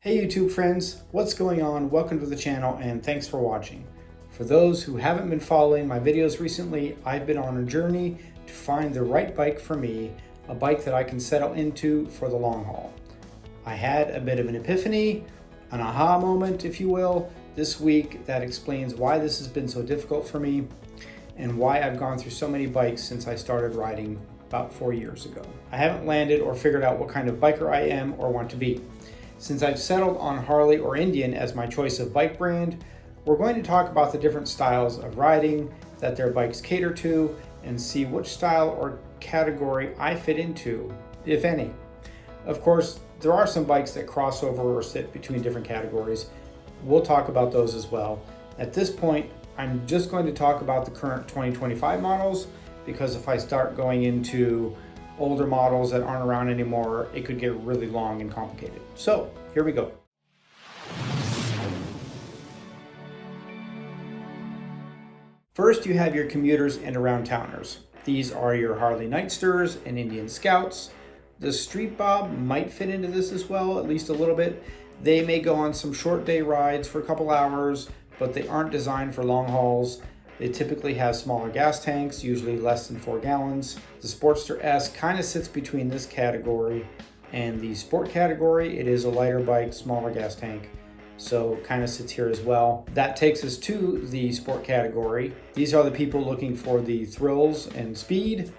Hey YouTube friends, what's going on? Welcome to the channel and thanks for watching. For those who haven't been following my videos recently, I've been on a journey to find the right bike for me, a bike that I can settle into for the long haul. I had a bit of an epiphany, an aha moment if you will, this week that explains why this has been so difficult for me and why I've gone through so many bikes since I started riding about 4 years ago. I haven't landed or figured out what kind of biker I am or want to be. Since I've settled on Harley or Indian as my choice of bike brand, we're going to talk about the different styles of riding that their bikes cater to and see which style or category I fit into, if any. Of course, there are some bikes that cross over or sit between different categories. We'll talk about those as well. At this point, I'm just going to talk about the current 2025 models because if I start going into older models that aren't around anymore, it could get really long and complicated. So here we go. First, you have your commuters and around towners. These are your Harley Nightsters and Indian Scouts. The Street Bob might fit into this as well, at least a little bit. They may go on some short day rides for a couple hours, but they aren't designed for long hauls. They typically have smaller gas tanks, usually less than 4 gallons. The Sportster S kind of sits between this category and the sport category. It is a lighter bike, smaller gas tank, so kind of sits here as well. That takes us to the sport category. These are the people looking for the thrills and speed.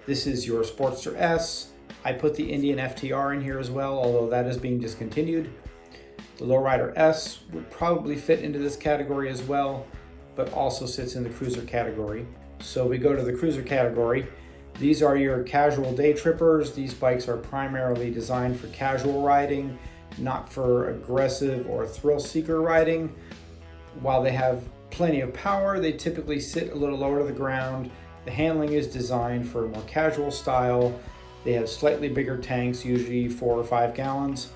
This is your Sportster S. I put the Indian FTR in here as well, although that is being discontinued. The Lowrider S would probably fit into this category as well, but also sits in the cruiser category. So we go to the cruiser category. These are your casual day trippers. These bikes are primarily designed for casual riding, not for aggressive or thrill seeker riding. While they have plenty of power, they typically sit a little lower to the ground. The handling is designed for a more casual style. They have slightly bigger tanks, usually 4 or 5 gallons.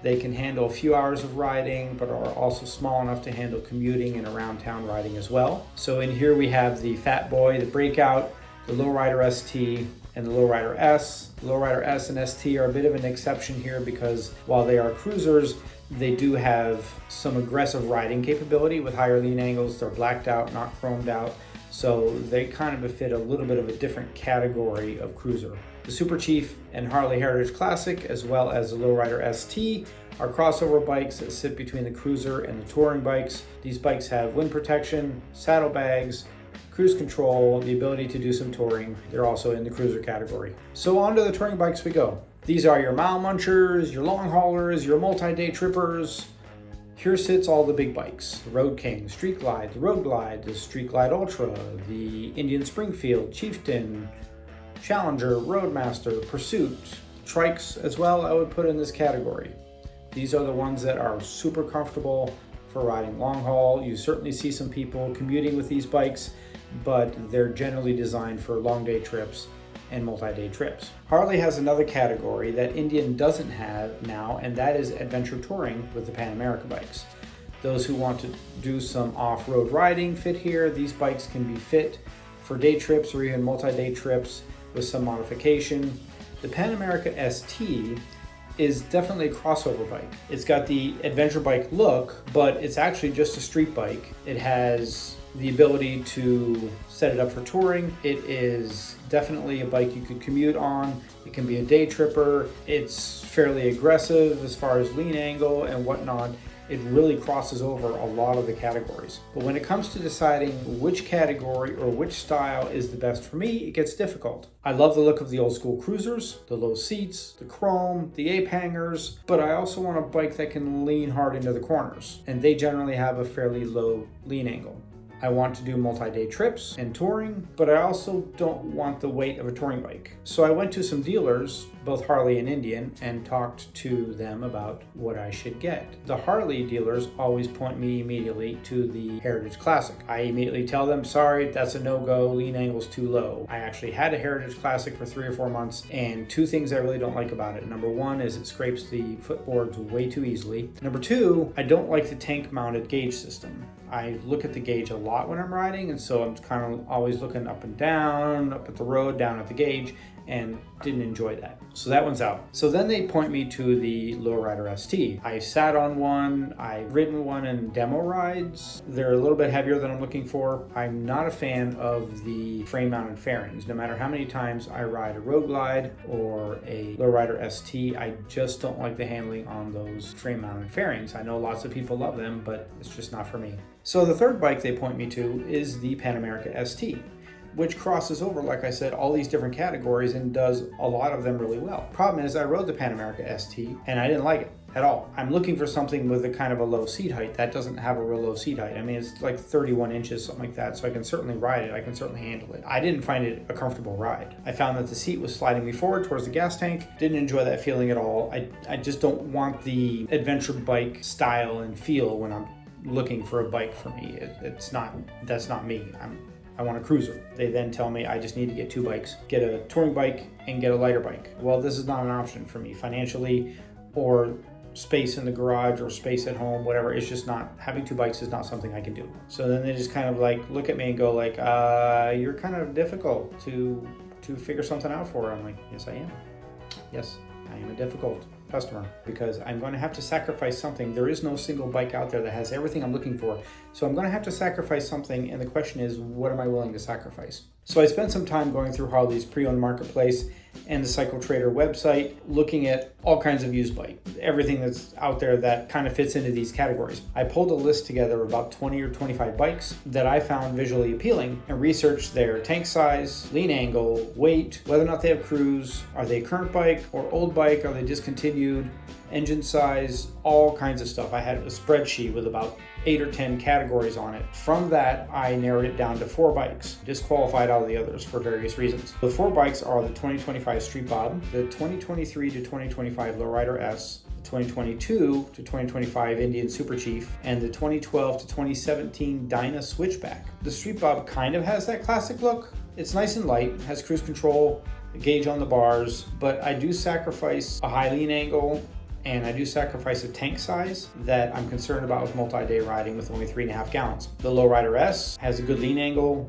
They can handle a few hours of riding, but are also small enough to handle commuting and around town riding as well. So in here we have the Fat Boy, the Breakout, the Lowrider ST, and the Lowrider S. The Lowrider S and ST are a bit of an exception here because while they are cruisers, they do have some aggressive riding capability with higher lean angles. They're blacked out, not chromed out. So they kind of befit a little bit of a different category of cruiser. The Super Chief and Harley Heritage Classic, as well as the Lowrider ST, are crossover bikes that sit between the cruiser and the touring bikes. These bikes have wind protection, saddlebags, cruise control, the ability to do some touring. They're also in the cruiser category. So on to the touring bikes we go. These are your mile munchers, your long haulers, your multi-day trippers. Here sits all the big bikes: the Road King, Street Glide, the Road Glide, the Street Glide Ultra, the Indian Springfield, Chieftain, Challenger, Roadmaster, Pursuit, trikes as well I would put in this category. These are the ones that are super comfortable for riding long haul. You certainly see some people commuting with these bikes, but they're generally designed for long day trips and multi-day trips. Harley has another category that Indian doesn't have now, and that is adventure touring with the Pan America bikes. Those who want to do some off-road riding fit here. These bikes can be fit for day trips or even multi-day trips with some modification. The Pan America ST is definitely a crossover bike. It's got the adventure bike look, but it's actually just a street bike. It has the ability to set it up for touring. It is definitely a bike you could commute on. It can be a day tripper. It's fairly aggressive as far as lean angle and whatnot. It really crosses over a lot of the categories. But when it comes to deciding which category or which style is the best for me, it gets difficult. I love the look of the old school cruisers, the low seats, the chrome, the ape hangers, but I also want a bike that can lean hard into the corners, and they generally have a fairly low lean angle. I want to do multi-day trips and touring, but I also don't want the weight of a touring bike. So I went to some dealers, both Harley and Indian, and talked to them about what I should get. The Harley dealers always point me immediately to the Heritage Classic. I immediately tell them, sorry, that's a no-go, lean angle's too low. I actually had a Heritage Classic for 3 or 4 months, and 2 things I really don't like about it. Number 1 is it scrapes the footboards way too easily. Number 2, I don't like the tank-mounted gauge system. I look at the gauge a lot when I'm riding, and so I'm kind of always looking up and down, up at the road, down at the gauge, and didn't enjoy that. So that one's out. So then they point me to the Lowrider ST. I sat on one, I've ridden one in demo rides. They're a little bit heavier than I'm looking for. I'm not a fan of the frame mounted fairings. No matter how many times I ride a Road Glide or a Lowrider ST, I just don't like the handling on those frame mounted fairings. I know lots of people love them, but it's just not for me. So the third bike they point me to is the Pan America ST, which crosses over, like I said, all these different categories and does a lot of them really well. Problem is, I rode the Pan America ST and I didn't like it at all. I'm looking for something with a kind of a low seat height. That doesn't have a real low seat height. I mean, it's like 31 inches, something like that, so I can certainly ride it. I can certainly handle it. I didn't find it a comfortable ride. I found that the seat was sliding me forward towards the gas tank. Didn't enjoy that feeling at all. I just don't want the adventure bike style and feel when I'm looking for a bike for me. That's not me. I want a cruiser. They then tell me I just need to get two bikes, get a touring bike and get a lighter bike. Well, this is not an option for me financially, or space in the garage or space at home, whatever. It's just not, having two bikes is not something I can do. So then they just kind of like look at me and go like, you're kind of difficult to figure something out for. I'm like, yes, I am. Yes, I am a difficult customer because I'm going to have to sacrifice something. There is no single bike out there that has everything I'm looking for. So I'm going to have to sacrifice something. And the question is, what am I willing to sacrifice? So I spent some time going through Harley's pre-owned marketplace and the Cycle Trader website, looking at all kinds of used bike, everything that's out there that kind of fits into these categories. I pulled a list together of about 20 or 25 bikes that I found visually appealing and researched their tank size, lean angle, weight, whether or not they have cruise, are they a current bike or old bike, are they discontinued, engine size, all kinds of stuff. I had a spreadsheet with about 8 or 10 categories on it. From that, I narrowed it down to 4 bikes, disqualified all the others for various reasons. The 4 bikes are the 2025 Street Bob, the 2023 to 2025 Lowrider S, the 2022 to 2025 Indian Super Chief, and the 2012 to 2017 Dyna Switchback. The Street Bob kind of has that classic look. It's nice and light, has cruise control, a gauge on the bars, but I do sacrifice a high lean angle, and I do sacrifice a tank size that I'm concerned about with multi-day riding with only 3.5 gallons. The Lowrider S has a good lean angle,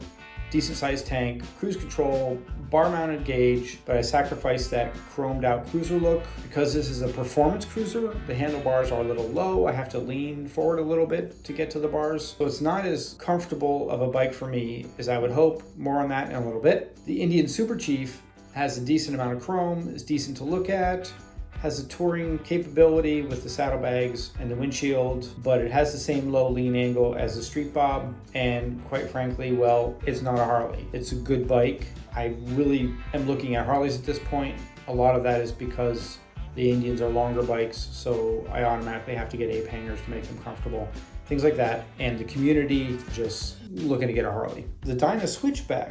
decent sized tank, cruise control, bar mounted gauge, but I sacrificed that chromed out cruiser look. Because this is a performance cruiser, the handlebars are a little low. I have to lean forward a little bit to get to the bars. So it's not as comfortable of a bike for me as I would hope. More on that in a little bit. The Indian Super Chief has a decent amount of chrome, is decent to look at, has a touring capability with the saddlebags and the windshield, but it has the same low lean angle as the Street Bob, and quite frankly, well, it's not a Harley. It's a good bike. I really am looking at Harleys at this point. A lot of that is because the Indians are longer bikes, so I automatically have to get ape hangers to make them comfortable, things like that, and the community just looking to get a Harley. The Dyna Switchback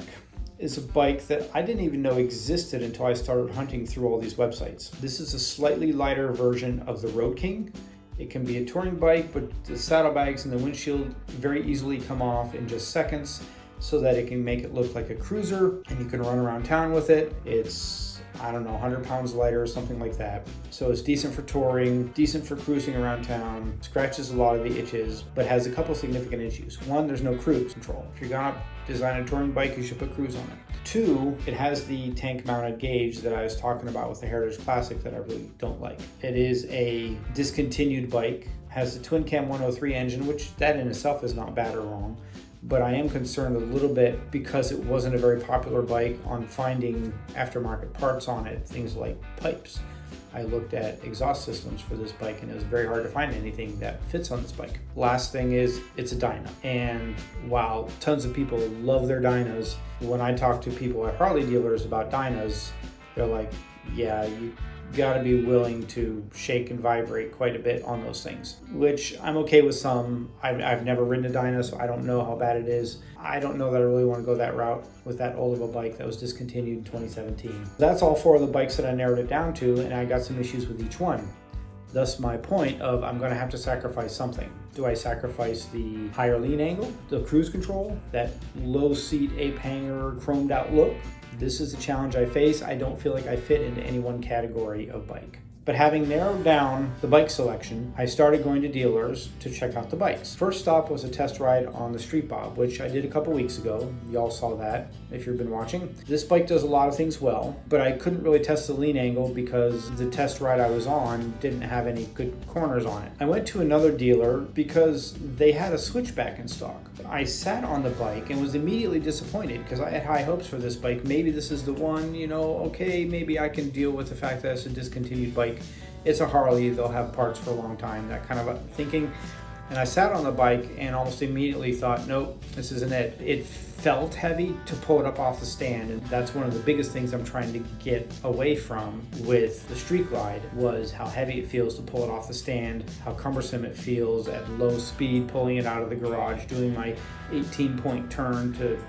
is a bike that I didn't even know existed until I started hunting through all these websites. This is a slightly lighter version of the Road King. It can be a touring bike, but the saddlebags and the windshield very easily come off in just seconds so that it can make it look like a cruiser and you can run around town with it. It's, I don't know, 100 pounds lighter or something like that. So it's decent for touring, decent for cruising around town, scratches a lot of the itches, but has a couple significant issues. One, there's no cruise control. If you're gonna design a touring bike, you should put cruise on it. 2, it has the tank mounted gauge that I was talking about with the Heritage Classic that I really don't like. It is a discontinued bike, has the twin cam 103 engine, which that in itself is not bad or wrong, but I am concerned a little bit because it wasn't a very popular bike on finding aftermarket parts on it, things like pipes. I looked at exhaust systems for this bike and it was very hard to find anything that fits on this bike. Last thing is, it's a Dyna. And while tons of people love their Dynas, when I talk to people at Harley dealers about Dynas, they're like, yeah, you gotta be willing to shake and vibrate quite a bit on those things, which I'm okay with some. I've never ridden a Dyna, so I don't know how bad it is. I don't know that I really want to go that route with that old of a bike that was discontinued in 2017. That's all 4 of the bikes that I narrowed it down to, and I got some issues with each one. Thus my point of I'm going to have to sacrifice something. Do I sacrifice the higher lean angle, the cruise control, that low seat ape hanger chromed out look? This is the challenge I face. I don't feel like I fit into any one category of bike. But having narrowed down the bike selection, I started going to dealers to check out the bikes. First stop was a test ride on the Street Bob, which I did a couple weeks ago. Y'all saw that if you've been watching. This bike does a lot of things well, but I couldn't really test the lean angle because the test ride I was on didn't have any good corners on it. I went to another dealer because they had a switchback in stock. I sat on the bike and was immediately disappointed because I had high hopes for this bike. Maybe this is the one, okay, maybe I can deal with the fact that it's a discontinued bike. It's a Harley, they'll have parts for a long time, that kind of thinking. And I sat on the bike and almost immediately thought, nope, this isn't it. It felt heavy to pull it up off the stand, and that's one of the biggest things I'm trying to get away from with the Street Glide was how heavy it feels to pull it off the stand, how cumbersome it feels at low speed, pulling it out of the garage, doing my 18-point turn to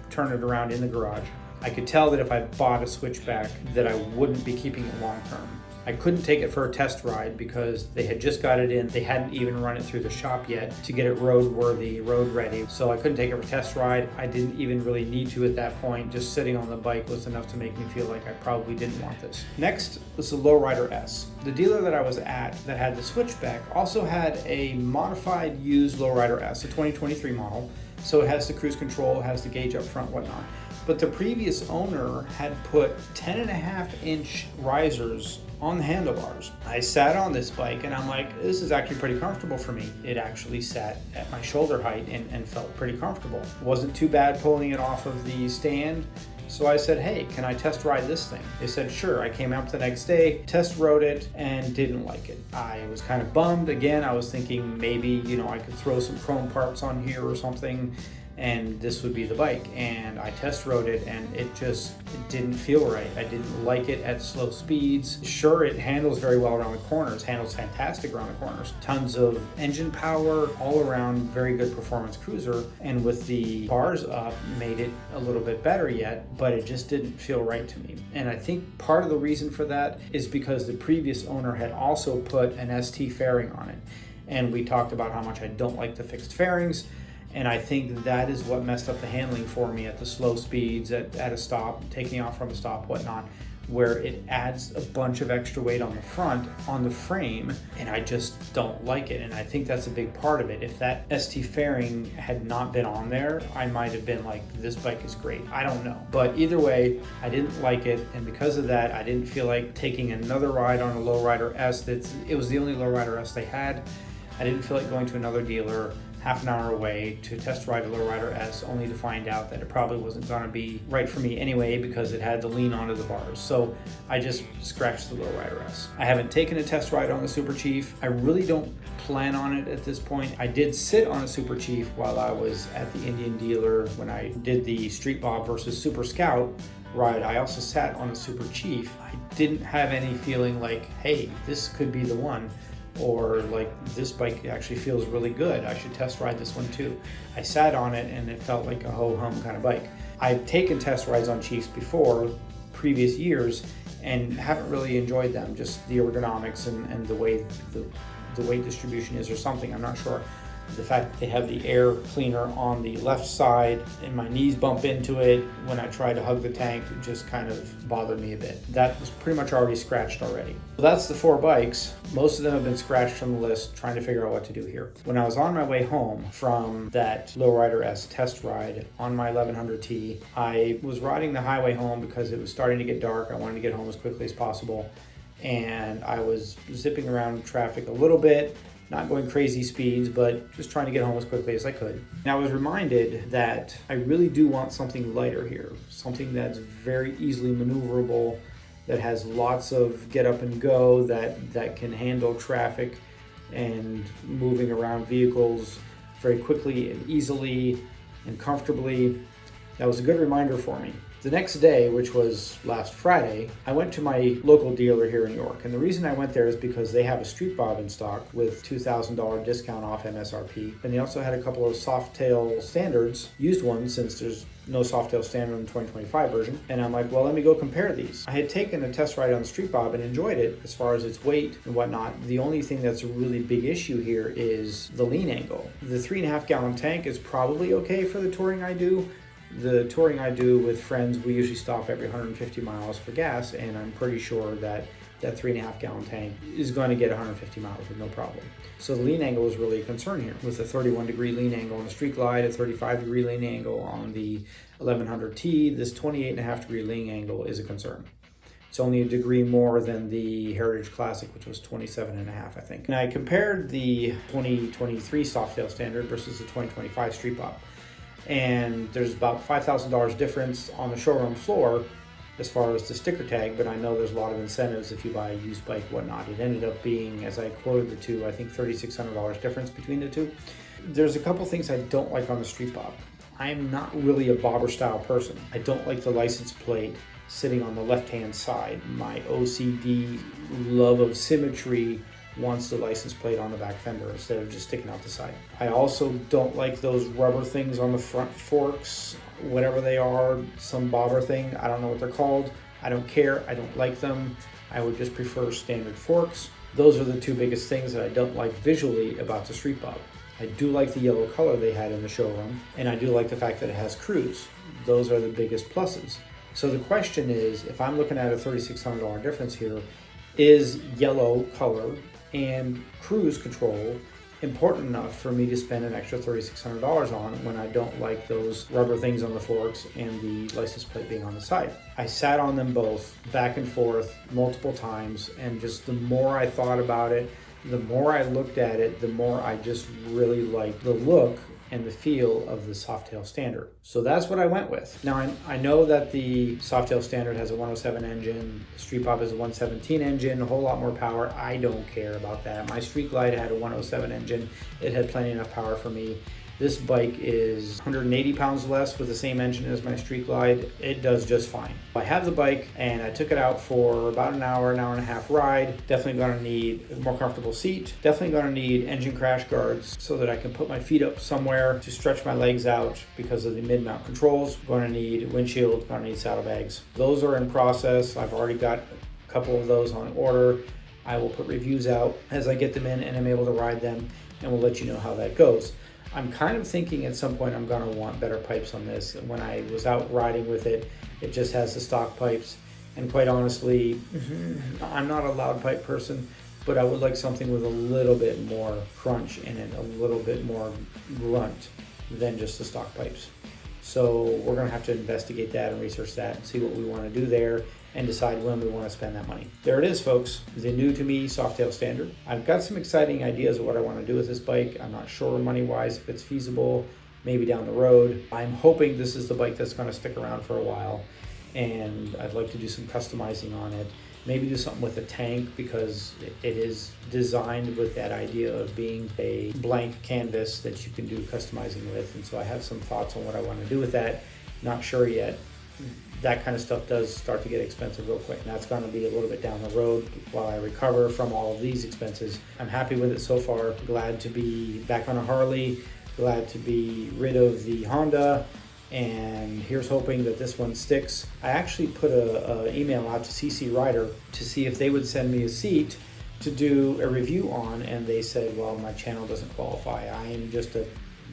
turn it around in the garage. I could tell that if I bought a switchback that I wouldn't be keeping it long term. I couldn't take it for a test ride because they had just got it in. They hadn't even run it through the shop yet to get it roadworthy, road ready. So I couldn't take it for a test ride. I didn't even really need to at that point. Just sitting on the bike was enough to make me feel like I probably didn't want this. Next was the Lowrider S. The dealer that I was at that had the switchback also had a modified used Lowrider S, a 2023 model. So it has the cruise control, it has the gauge up front, whatnot. But the previous owner had put 10.5-inch risers on the handlebars. I sat on this bike and I'm like, this is actually pretty comfortable for me. It actually sat at my shoulder height and felt pretty comfortable. It wasn't too bad pulling it off of the stand. So I said, hey, can I test ride this thing? They said, sure. I came out the next day, test rode it, and didn't like it. I was kind of bummed. Again, I was thinking maybe, I could throw some chrome parts on here or something, and this would be the bike. And I test rode it, and it didn't feel right. I didn't like it at slow speeds. Sure, it handles very well around the corners, handles fantastic around the corners. Tons of engine power, all around very good performance cruiser. And with the bars up, made it a little bit better yet, but it just didn't feel right to me. And I think part of the reason for that is because the previous owner had also put an ST fairing on it. And we talked about how much I don't like the fixed fairings. And I think that is what messed up the handling for me at the slow speeds, at a stop, taking off from a stop, whatnot, where it adds a bunch of extra weight on the front, on the frame, and I just don't like it. And I think that's a big part of it. If that ST fairing had not been on there, I might have been like, this bike is great. I don't know. But either way, I didn't like it. And because of that, I didn't feel like taking another ride on a Lowrider S. It was the only Lowrider S they had. I didn't feel like going to another dealer half an hour away to test ride a Lowrider S, only to find out that it probably wasn't going to be right for me anyway because it had the lean onto the bars. So I just scratched the Lowrider S. I haven't taken a test ride on the Super Chief. I really don't plan on it at this point. I did sit on a Super Chief while I was at the Indian dealer when I did the Street Bob versus Super Scout ride. I also sat on a Super Chief. I didn't have any feeling like, hey, this could be the one. Or like, this bike actually feels really good. I should test ride this one too. I sat on it and it felt like a ho-hum kind of bike. I've taken test rides on Chiefs before, previous years, and haven't really enjoyed them. Just the ergonomics and the way the weight distribution is or something, I'm not sure. The fact that they have the air cleaner on the left side and my knees bump into it when I try to hug the tank, it just kind of bothered me a bit. That was pretty much already scratched already. So that's the 4 bikes. Most of them have been scratched from the list, trying to figure out what to do here. When I was on my way home from that Lowrider S test ride on my 1100T, I was riding the highway home because it was starting to get dark. I wanted to get home as quickly as possible. And I was zipping around traffic a little bit, not going crazy speeds, but just trying to get home as quickly as I could. And I was reminded that I really do want something lighter here, something that's very easily maneuverable, that has lots of get up and go, that can handle traffic and moving around vehicles very quickly and easily and comfortably. That was a good reminder for me. The next day, which was last Friday, I went to my local dealer here in York. And the reason I went there is because they have a Street Bob in stock with $2,000 discount off MSRP. And they also had a couple of Softail standards, used ones, since there's no Softail standard in the 2025 version. And I'm like, well, let me go compare these. I had taken a test ride on the Street Bob and enjoyed it as far as its weight and whatnot. The only thing that's a really big issue here is the lean angle. The 3.5 gallon tank is probably okay for the touring I do. The touring I do with friends, we usually stop every 150 miles for gas, and I'm pretty sure that that 3.5 gallon tank is going to get 150 miles with no problem. So the lean angle is really a concern here. With a 31 degree lean angle on the Street Glide, a 35 degree lean angle on the 1100T, this 28.5 degree lean angle is a concern. It's only a degree more than the Heritage Classic, which was 27.5, I think. And I compared the 2023 Softail Standard versus the 2025 Street Bob. And there's about $5,000 difference on the showroom floor as far as the sticker tag, but I know there's a lot of incentives if you buy a used bike, whatnot. It ended up being, as I quoted the two, I think $3,600 difference between the two. There's a couple things I don't like on the Street Bob. I'm not really a bobber style person. I don't like the license plate sitting on the left-hand side. My OCD love of symmetry wants the license plate on the back fender instead of just sticking out the side. I also don't like those rubber things on the front forks, whatever they are, some bobber thing. I don't know what they're called. I don't care. I don't like them. I would just prefer standard forks. Those are the two biggest things that I don't like visually about the Street Bob. I do like the yellow color they had in the showroom, and I do like the fact that it has cruise. Those are the biggest pluses. So the question is, if I'm looking at a $3,600 difference here, is yellow color and cruise control important enough for me to spend an extra $3,600 on when I don't like those rubber things on the forks and the license plate being on the side? I sat on them both back and forth multiple times, and just the more I thought about it, the more I looked at it, the more I just really liked the look and the feel of the Softail Standard. So that's what I went with. Now I know that the Softail Standard has a 107 engine, the Street Bob has a 117 engine, a whole lot more power. I don't care about that. My Street Glide had a 107 engine. It had plenty enough power for me. This bike is 180 pounds less with the same engine as my Street Glide. It does just fine. I have the bike and I took it out for about an hour and a half ride. Definitely gonna need a more comfortable seat. Definitely gonna need engine crash guards so that I can put my feet up somewhere to stretch my legs out because of the mid-mount controls. Gonna need windshield, gonna need saddlebags. Those are in process. I've already got a couple of those on order. I will put reviews out as I get them in and I'm able to ride them, and we'll let you know how that goes. I'm kind of thinking at some point I'm gonna want better pipes on this. When I was out riding with it, it just has the stock pipes. And quite honestly, I'm not a loud pipe person, but I would like something with a little bit more crunch in it, a little bit more grunt than just the stock pipes. So we're gonna have to investigate that and research that and see what we wanna do there and decide when we want to spend that money. There it is, folks, the new to me Softail Standard. I've got some exciting ideas of what I want to do with this bike. I'm not sure money-wise if it's feasible, maybe down the road. I'm hoping this is the bike that's going to stick around for a while, and I'd like to do some customizing on it. Maybe do something with the tank because it is designed with that idea of being a blank canvas that you can do customizing with, and so I have some thoughts on what I want to do with that. Not sure yet. That kind of stuff does start to get expensive real quick, and that's going to be a little bit down the road while I recover from all of these expenses. I'm happy with it so far. Glad to be back on a Harley, glad to be rid of the Honda, and here's hoping that this one sticks. I actually put an email out to CC Rider to see if they would send me a seat to do a review on, and they said, well, my channel doesn't qualify. I am just a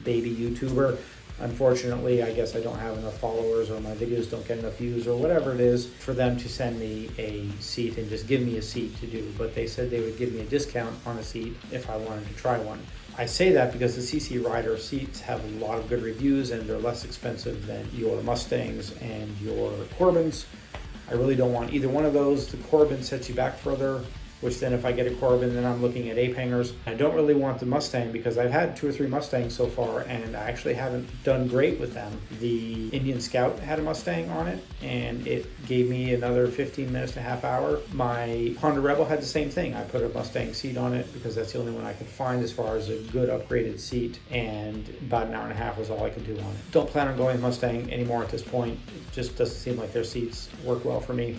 baby YouTuber. Unfortunately, I guess I don't have enough followers, or my videos don't get enough views, or whatever it is, for them to send me a seat and just give me a seat to do. But they said they would give me a discount on a seat if I wanted to try one. I say that because the CC Rider seats have a lot of good reviews and they're less expensive than your Mustangs and your Corbins. I really don't want either one of those. The Corbin sets you back further, which then if I get a Corbin, then I'm looking at ape hangers. I don't really want the Mustang because I've had 2 or 3 Mustangs so far and I actually haven't done great with them. The Indian Scout had a Mustang on it and it gave me another 15 minutes to a half hour. My Honda Rebel had the same thing. I put a Mustang seat on it because that's the only one I could find as far as a good upgraded seat, and about an hour and a half was all I could do on it. Don't plan on going Mustang anymore at this point. It just doesn't seem like their seats work well for me.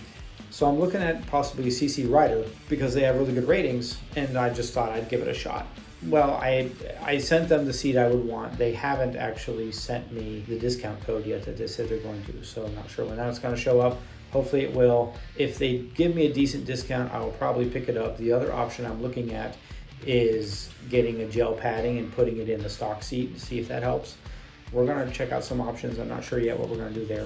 So I'm looking at possibly CC Rider because they have really good ratings, and I just thought I'd give it a shot. Well, I sent them the seat I would want. They haven't actually sent me the discount code yet that they said they're going to, so I'm not sure when that's going to show up. Hopefully it will. If they give me a decent discount, I will probably pick it up. The other option I'm looking at is getting a gel padding and putting it in the stock seat and see if that helps. We're going to check out some options. I'm not sure yet what we're going to do there.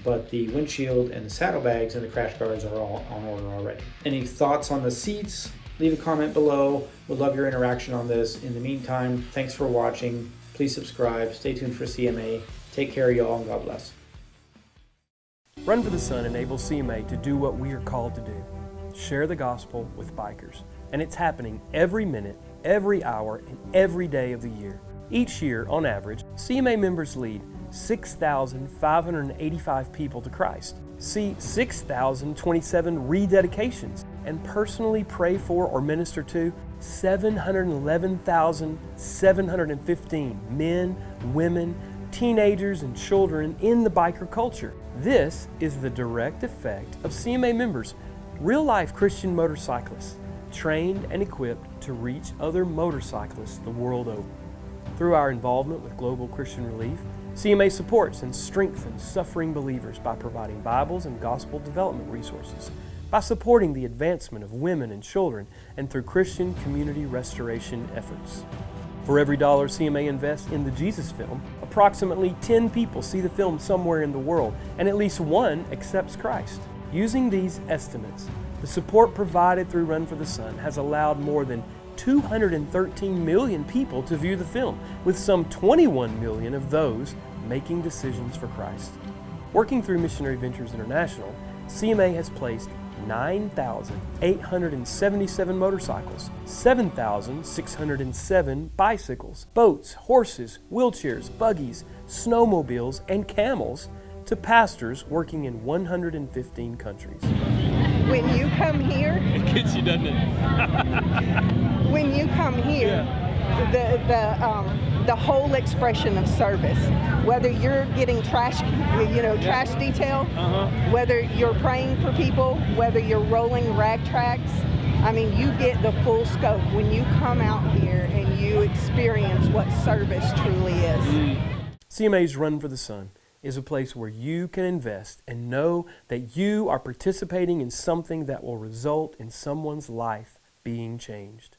but the windshield and the saddlebags and the crash guards are all on order already. Any thoughts on the seats? Leave a comment below. We'd love your interaction on this. In the meantime, thanks for watching. Please subscribe. Stay tuned for CMA. Take care, y'all, and God bless. Run for the Sun enables CMA to do what we are called to do: share the gospel with bikers. And it's happening every minute, every hour, and every day of the year. Each year, on average, CMA members lead 6,585 people to Christ, see 6,027 rededications, and personally pray for or minister to 711,715 men, women, teenagers, and children in the biker culture. This is the direct effect of CMA members, real-life Christian motorcyclists, trained and equipped to reach other motorcyclists the world over. Through our involvement with Global Christian Relief, CMA supports and strengthens suffering believers by providing Bibles and gospel development resources, by supporting the advancement of women and children, and through Christian community restoration efforts. For every dollar CMA invests in the Jesus Film, approximately 10 people see the film somewhere in the world, and at least one accepts Christ. Using these estimates, the support provided through Run for the Sun has allowed more than 213 million people to view the film, with some 21 million of those making decisions for Christ. Working through Missionary Ventures International, CMA has placed 9,877 motorcycles, 7,607 bicycles, boats, horses, wheelchairs, buggies, snowmobiles, and camels to pastors working in 115 countries. When you come here, It gets you, doesn't it? when you come here, the whole expression of service, whether you're getting trash detail, whether you're praying for people, whether you're rolling rag tracks, I mean, you get the full scope when you come out here and you experience what service truly is. CMA's Run for the Sun is a place where you can invest and know that you are participating in something that will result in someone's life being changed.